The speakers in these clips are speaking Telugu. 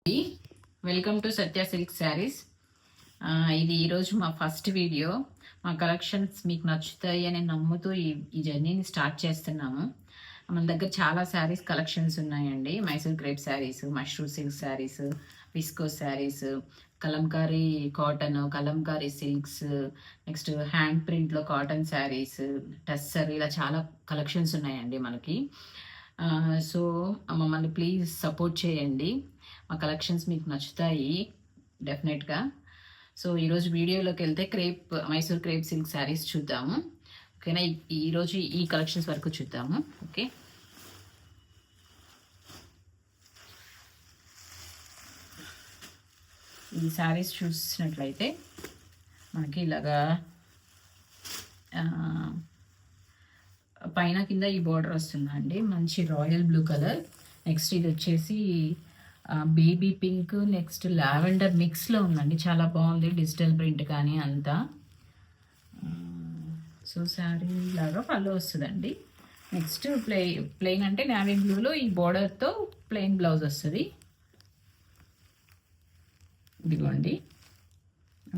Welcome to Satya silk saris. ఇది ఈరోజు మా ఫస్ట్ వీడియో. మా కలెక్షన్స్ మీకు నచ్చుతాయి అని నమ్ముతూ ఈ జర్నీని స్టార్ట్ చేస్తున్నాము. మన దగ్గర చాలా శారీస్ కలెక్షన్స్ ఉన్నాయండి. Mysore crepe sarees, mushroom silk sarees, viscose sarees, Kalamkari cotton, Kalamkari silks, next hand ప్రింట్లో కాటన్ శారీస్, టస్సర్, ఇలా చాలా కలెక్షన్స్ ఉన్నాయండి మనకి. సో మమ్మల్ని ప్లీజ్ సపోర్ట్ చేయండి. మా కలెక్షన్స్ మీకు నచ్చుతాయి డెఫినెట్గా. సో ఈరోజు వీడియోలోకి వెళ్తే మైసూర్ క్రేప్ సిల్క్ శారీస్ చూద్దాము. ఓకేనా, ఈరోజు ఈ కలెక్షన్స్ వరకు చూద్దాము. ఓకే, ఈ శారీస్ చూసినట్లయితే మనకి ఇలాగా పైన కింద ఈ బార్డర్ వస్తుందండి, మంచి రాయల్ బ్లూ కలర్. నెక్స్ట్ ఇది వచ్చేసి బేబీ పింక్, నెక్స్ట్ లావెండర్ మిక్స్లో ఉందండి, చాలా బాగుంది. డిజిటల్ ప్రింట్ కానీ అంతా. సో శారీ లాగా పళ్ళు వస్తుందండి. నెక్స్ట్ ప్లెయిన్ అంటే నావీ బ్లూలో ఈ బార్డర్తో ప్లెయిన్ బ్లౌజ్ వస్తుంది. ఇదిగోండి,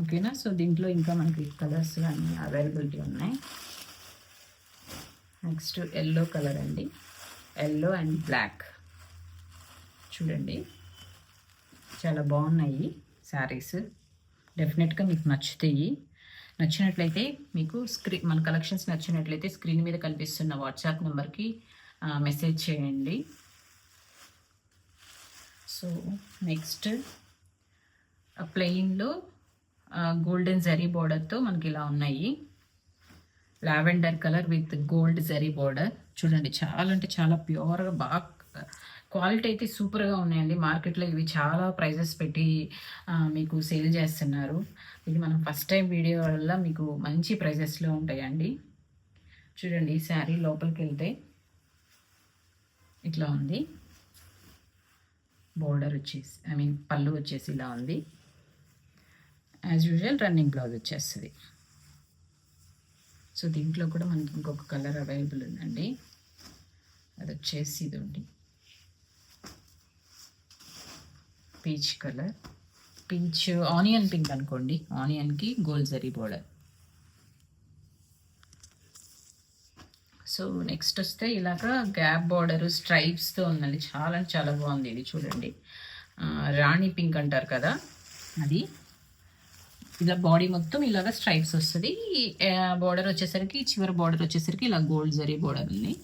ఓకేనా. సో దీంట్లో ఇంకా మనకి కలర్స్ కానీ అవైలబిలిటీ ఉన్నాయి. నెక్స్ట్ ఎల్లో కలర్ అండి, ఎల్లో అండ్ బ్లాక్. చూడండి, చాలా బాగున్నాయి శారీస్. డెఫినెట్గా మీకు నచ్చుతాయి. నచ్చినట్లయితే మీకు మన కలెక్షన్స్ నచ్చినట్లయితే స్క్రీన్ మీద కనిపిస్తున్న వాట్సాప్ నెంబర్కి మెసేజ్ చేయండి. సో నెక్స్ట్ ప్లెయిన్లో గోల్డెన్ జరీ బోర్డర్తో మనకి ఇలా ఉన్నాయి. Lavender colour with gold zari border. చూడండి, చాలా అంటే చాలా ప్యూర్గా, బాగా క్వాలిటీ అయితే సూపర్గా ఉన్నాయండి. మార్కెట్లో ఇవి చాలా ప్రైజెస్ పెట్టి మీకు సేల్ చేస్తున్నారు. ఇది మనం ఫస్ట్ టైం వీడియో వల్ల మీకు మంచి ప్రైజెస్లో ఉంటాయండి. చూడండి, ఈ శారీ లోపలికి వెళ్తే ఇట్లా ఉంది. బోర్డర్ వచ్చేసి పళ్ళు వచ్చేసి ఇలా ఉంది. యాజ్ యూజువల్ రన్నింగ్ బ్లౌజ్ వచ్చేస్తుంది. సో దీంట్లో కూడా మనకి ఇంకొక కలర్ అవైలబుల్ ఉందండి, అది వచ్చేసి ఇదండి peach colour. Peach onion pink అనుకోండి, ఆనియన్కి gold zari border. So next వస్తే ఇలాగా గ్యాప్ బార్డర్ స్ట్రైప్స్తో ఉందండి, చాలా అంటే చాలా బాగుంది. ఇది చూడండి, రాణి పింక్ అంటారు కదా అది. ఇలా బాడీ మొత్తం ఇలాగ స్ట్రైప్స్ వస్తుంది. బార్డర్ వచ్చేసరికి, చివరి బార్డర్ వచ్చేసరికి ఇలా గోల్డ్ జరీ బార్డర్ ఉంది.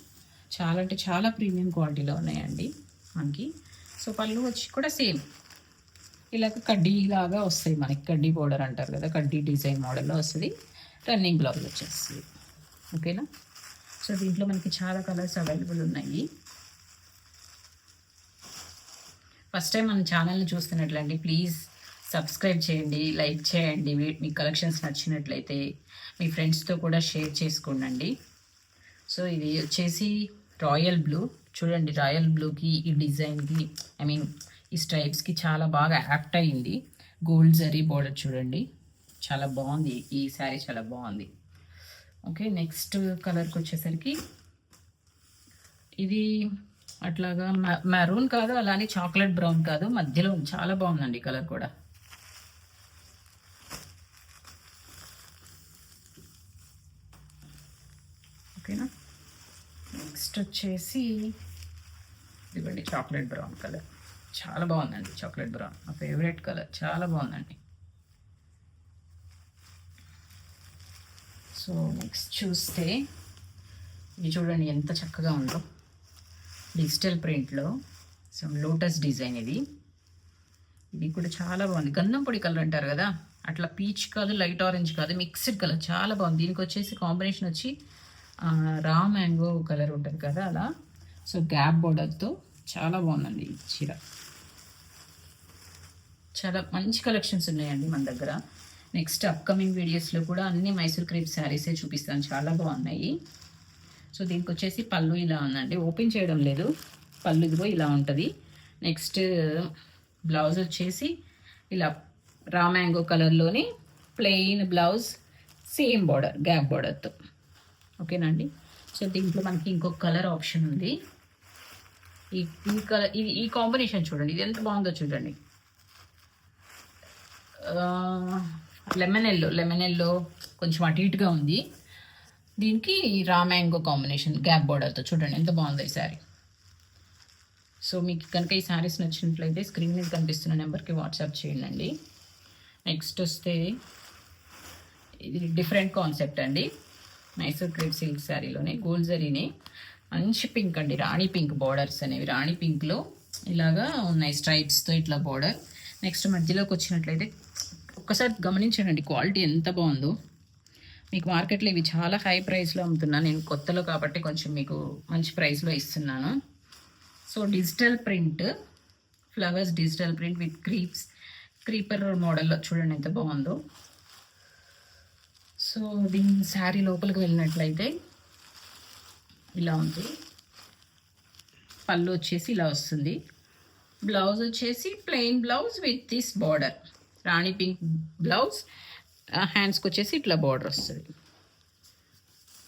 చాలా అంటే చాలా ప్రీమియం క్వాలిటీలో ఉన్నాయండి మనకి. సో పళ్ళు వచ్చి కూడా సేమ్ ఇలాగ కడ్డీ లాగా వస్తాయి మనకి. కడ్డీ బార్డర్ అంటారు కదా, కడ్డీ డిజైన్ మోడల్లో వస్తుంది. రన్నింగ్ బ్లౌజ్ వచ్చేస్తుంది. ఓకేనా. సో దీంట్లో మనకి చాలా కలర్స్ అవైలబుల్ ఉన్నాయి. ఫస్ట్ టైం మన ఛానల్ని చూస్తున్నట్లండి, ప్లీజ్ సబ్స్క్రైబ్ చేయండి, లైక్ చేయండి. మీ కలెక్షన్స్ నచ్చినట్లయితే మీ ఫ్రెండ్స్తో కూడా షేర్ చేసుకోండి. సో ఇది వచ్చేసి రాయల్ బ్లూ. చూడండి, రాయల్ బ్లూకి ఈ డిజైన్కి ఈ స్ట్రైప్స్కి చాలా బాగా యాప్ట్ అయ్యింది. గోల్డ్ జరీ బోర్డర్ చూడండి, చాలా బాగుంది. ఈ శారీ చాలా బాగుంది. ఓకే, నెక్స్ట్ కలర్కి వచ్చేసరికి ఇది అట్లాగా మెరూన్ కాదు, అలానే చాక్లెట్ బ్రౌన్ కాదు, మధ్యలో చాలా బాగుందండి కలర్ కూడా. ఓకేనా. నెక్స్ట్ వచ్చేసి ఇదిగోండి చాక్లెట్ బ్రౌన్ కలర్, చాలా బాగుందండి. చాక్లెట్ బ్రౌన్ నా ఫేవరెట్ కలర్, చాలా బాగుందండి. సో నెక్స్ట్ చూస్తే ఇది చూడండి ఎంత చక్కగా ఉందో, డిజిటల్ ప్రింట్లో లోటస్ డిజైన్. ఇది కూడా చాలా బాగుంది. గంధం పొడి కలర్ అంటారు కదా, అట్లా పీచ్ కాదు, లైట్ ఆరెంజ్ కాదు, మిక్స్డ్ కలర్, చాలా బాగుంది. దీనికి వచ్చేసి కాంబినేషన్ వచ్చి రా మ్యాంగో కలర్ ఉంటుంది కదా అలా. సో గ్యాప్ బోర్డర్తో చాలా బాగుందండి ఈ చీర. చాలా మంచి కలెక్షన్స్ ఉన్నాయండి మన దగ్గర. నెక్స్ట్ అప్కమింగ్ వీడియోస్లో కూడా అన్ని మైసూర్ క్రేప్ శారీసే చూపిస్తాను, చాలా బాగున్నాయి. సో దీనికి వచ్చేసి పళ్ళు ఇలా ఉందండి, ఓపెన్ చేయడం లేదు. పళ్ళు ఇదిగో ఇలా ఉంటుంది. నెక్స్ట్ బ్లౌజ్ వచ్చేసి ఇలా రా మ్యాంగో కలర్లోని plain blouse, same border, gap బార్డర్తో. ఓకేనండి. సో దీంట్లో మనకి ఇంకొక కలర్ ఆప్షన్ ఉంది. ఈ కలర్, ఈ కాంబినేషన్ చూడండి, ఇది ఎంత బాగుందో చూడండి. లెమన్ ఎల్లో కొంచెం అటు ఇటుగా ఉంది. దీనికి రా మ్యాంగో కాంబినేషన్ గ్యాప్ బోర్డర్తో చూడండి ఎంత బాగుంది ఈ శారీ. సో మీకు కనుక ఈ శారీస్ నచ్చినట్లయితే స్క్రీన్ మీద కనిపిస్తున్న నెంబర్కి వాట్సాప్ చేయండి. నెక్స్ట్ వస్తే ఇది డిఫరెంట్ కాన్సెప్ట్ అండి. మైసూర్ క్రేప్ సిల్క్ శారీలోనే గోల్డ్ జరీనే మంచి పింక్ అండి, రాణి పింక్ బోర్డర్స్ అనేవి. రాణి పింక్లో ఇలాగా ఉన్నాయి స్ట్రైప్స్తో ఇట్లా బోర్డర్. నెక్స్ట్ మధ్యలోకి వచ్చినట్లయితే ఒక్కసారి గమనించండి క్వాలిటీ ఎంత బాగుందో. మీకు మార్కెట్లో ఇవి చాలా హై ప్రైస్లో అమ్ముతున్నాను, నేను కొత్తలో కాబట్టి కొంచెం మీకు మంచి ప్రైస్లో ఇస్తున్నాను. So digital print flowers, digital print with creeper మోడల్లో చూడండి ఎంత బాగుందో. సో దీని శారీ లోపలికి వెళ్ళినట్లయితే ఇలా ఉంది. పళ్ళు వచ్చేసి ఇలా వస్తుంది. బ్లౌజ్ వచ్చేసి plain blouse with this border, Rani pink blouse. హ్యాండ్స్కి వచ్చేసి ఇట్లా బార్డర్ వస్తుంది.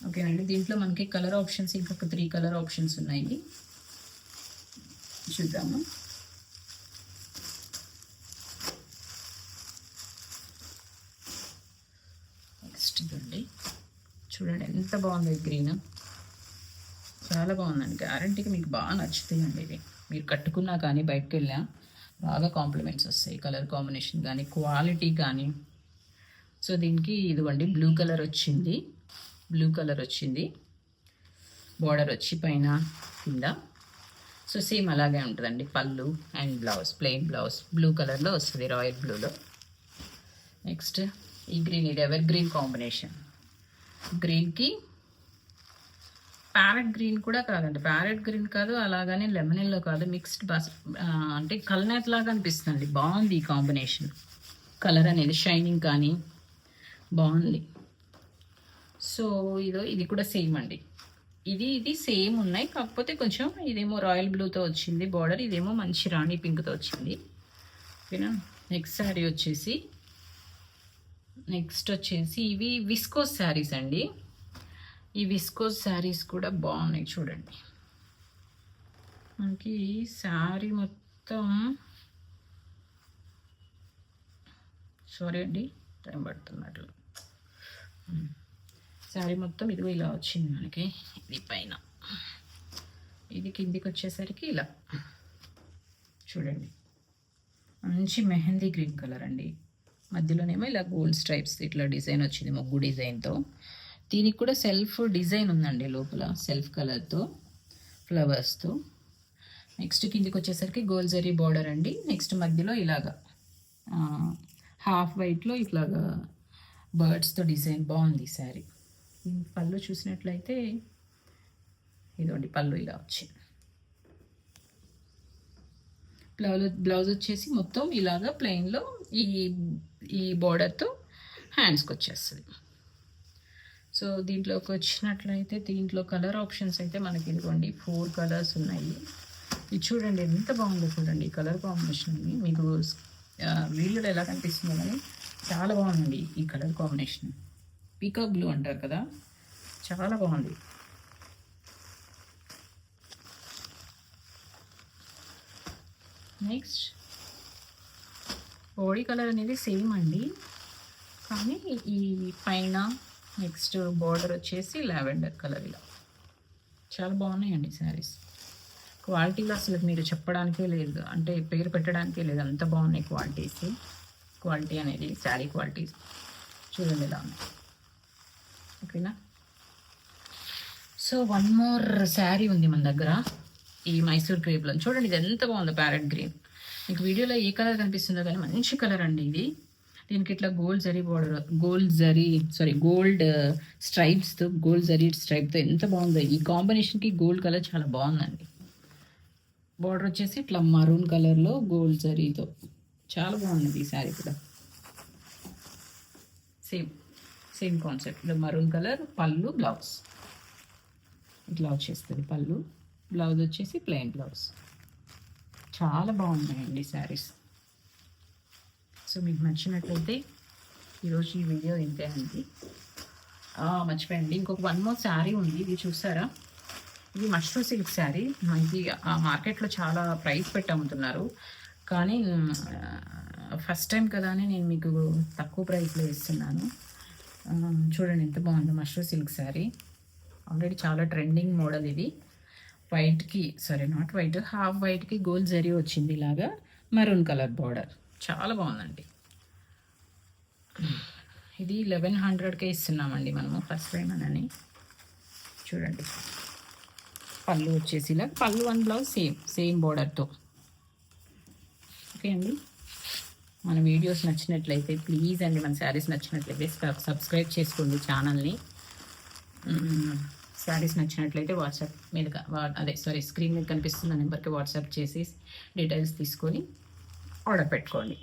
ఓకేనండి. దీంట్లో మనకి కలర్ ఆప్షన్స్ ఇంకొక 3 కలర్ ఆప్షన్స్ ఉన్నాయి, చూద్దాము. నెక్స్ట్ చూడండి ఎంత బాగుంది గ్రీన్, చాలా బాగుందండి. గ్యారంటీకి మీకు బాగా నచ్చుతాయండి ఇవి. మీరు కట్టుకున్నా కానీ బయటకు వెళ్ళా బాగా కాంప్లిమెంట్స్ వస్తాయి, కలర్ కాంబినేషన్ కానీ క్వాలిటీ కానీ. సో దీనికి ఇదిగోండి బ్లూ కలర్ వచ్చింది, బార్డర్ వచ్చి పైన కింద. సో సేమ్ అలాగే ఉంటుందండి పళ్ళు and blouse, plain blouse blue కలర్లో వస్తుంది, రాయల్ బ్లూలో. నెక్స్ట్ ఈ గ్రీన్, ఇది ఎవర్ గ్రీన్ కాంబినేషన్. గ్రీన్కి ప్యారెట్ గ్రీన్ కూడా కాదండి, ప్యారెట్ గ్రీన్ కాదు, అలాగని లెమన్ ఎల్లో కాదు, మిక్స్డ్ అంటే కల్నేత్ లాగా అనిపిస్తుంది. బాగుంది ఈ కాంబినేషన్, కలర్ అనేది షైనింగ్ కానీ బాగుంది. సో ఇది కూడా సేమ్ అండి, ఇది సేమ్ ఉన్నాయి, కాకపోతే కొంచెం ఇదేమో రాయల్ బ్లూతో వచ్చింది బార్డర్, ఇదేమో మంచి రాణి పింక్తో వచ్చింది. ఓకేనా. నెక్స్ట్ వచ్చేసి ఇవి విస్కోస్ శారీస్ అండి. ఈ విస్కోస్ శారీస్ కూడా బాగున్నాయి చూడండి. మనకి శారీ మొత్తం, సారీ అండి టైం పడుతున్నట్లు, శారీ మొత్తం ఇదిగో ఇలా వచ్చింది మనకి. ఇది పైన, ఇది కిందికి వచ్చేసరికి ఇలా చూడండి, మంచి మెహందీ గ్రీన్ కలర్ అండి. మధ్యలోనేమో ఇలా గోల్డ్ స్ట్రైప్స్ ఇట్లా డిజైన్ వచ్చింది, ముగ్గు డిజైన్తో. దీనికి కూడా సెల్ఫ్ డిజైన్ ఉందండి లోపల, సెల్ఫ్ కలర్తో ఫ్లవర్స్తో. నెక్స్ట్ కిందికి వచ్చేసరికి గోల్డ్ జరీ బార్డర్ అండి. నెక్స్ట్ మధ్యలో ఇలాగా హాఫ్ వైట్లో ఇట్లాగా బర్డ్స్తో డిజైన్ బాగుంది శారీ. పళ్ళు చూసినట్లయితే ఇదండి పళ్ళు ఇలా వచ్చింది. బ్లౌజ్ వచ్చేసి మొత్తం ఇలాగా ప్లెయిన్లో ఈ బార్డర్తో హ్యాండ్స్కి వచ్చేస్తుంది. సో దీంట్లోకి వచ్చినట్లయితే దీంట్లో కలర్ ఆప్షన్స్ అయితే మనకి ఇదిగోండి 4 కలర్స్ ఉన్నాయి. ఇది చూడండి ఎంత బాగుందో చూడండి, ఈ కలర్ కాంబినేషన్ అని మీకు వీడియోలో ఎలా కనిపిస్తుందో కానీ చాలా బాగుందండి ఈ కలర్ కాంబినేషన్. పీకాక్ బ్లూ అంటారు కదా, చాలా బాగుంది. నెక్స్ట్ బాడీ కలర్ అనేది సేమ్ అండి, కానీ ఈ పైన నెక్స్ట్ బార్డర్ వచ్చేసి లావెండర్ కలర్. ఇలా చాలా బాగున్నాయండి శారీస్. క్వాలిటీలో అసలు మీరు చెప్పడానికే లేదు, అంటే పేరు పెట్టడానికే లేదు, అంత బాగున్నాయి క్వాలిటీ అనేది, శారీ క్వాలిటీ చూడండి ఇలా ఉంది. ఓకేనా. సో 1 మోర్ శారీ ఉంది మన దగ్గర, ఈ మైసూర్ క్రేప్లో. చూడండి ఇది ఎంత బాగుందో, ప్యారెట్ గ్రీన్. మీకు వీడియోలో ఏ కలర్ కనిపిస్తుందో కానీ మంచి కలర్ అండి ఇది. దీనికి ఇట్లా గోల్డ్ స్ట్రైప్స్తో, గోల్డ్ జరీ స్ట్రైప్తో ఎంత బాగుందో. ఈ కాంబినేషన్కి గోల్డ్ కలర్ చాలా బాగుందండి. బార్డర్ వచ్చేసి ఇట్లా మరూన్ కలర్లో గోల్డ్ జరీతో చాలా బాగుంది ఈ శారీ కూడా. సేమ్ కాన్సెప్ట్, మరూన్ కలర్ పళ్ళు, బ్లౌజ్ ఇట్లా వచ్చేస్తుంది. పళ్ళు, బ్లౌజ్ వచ్చేసి ప్లెయిన్ బ్లౌజ్. చాలా బాగున్నాయండి శారీస్. సో మీకు నచ్చినట్లయితే ఈరోజు ఈ వీడియో ఇంతే అండి. మర్చిపోయండి, ఇంకొక 1 మోర్ శారీ ఉంది, ఇది చూసారా? ఇది మష్రూమ్ సిల్క్ శారీ. మనకి మార్కెట్లో చాలా ప్రైస్ పెట్టి అమ్ముతున్నారు, కానీ ఫస్ట్ టైం కదా అని నేను మీకు తక్కువ ప్రైస్లో ఇస్తున్నాను. చూడండి ఎంత బాగుందో మష్రూ సిల్క్ శారీ. ఆల్రెడీ చాలా ట్రెండింగ్ మోడల్ ఇది. వైట్కి నాట్ వైట్, హాఫ్ వైట్కి గోల్డ్ జరీ వచ్చింది ఇలాగా, మరూన్ కలర్ బార్డర్. చాలా బాగుందండి. ఇది 1100కే ఇస్తున్నామండి మనము ఫస్ట్ టైం అని. చూడండి పళ్ళు వచ్చేసి ఇలా, పళ్ళు అండ్ బ్లౌజ్ సేమ్ బార్డర్తో. ఓకే అండి, మన వీడియోస్ నచ్చినట్లయితే ప్లీజ్ అండి, మన శారీస్ నచ్చినట్లయితే సబ్స్క్రైబ్ చేసుకోండి ఛానల్ని. శారీస్ నచ్చినట్లయితే వాట్సాప్ మీద స్క్రీన్ మీద కనిపిస్తున్న నెంబర్కి వాట్సాప్ చేసి డీటెయిల్స్ తీసుకొని ఆర్డర్ పెట్టుకోండి.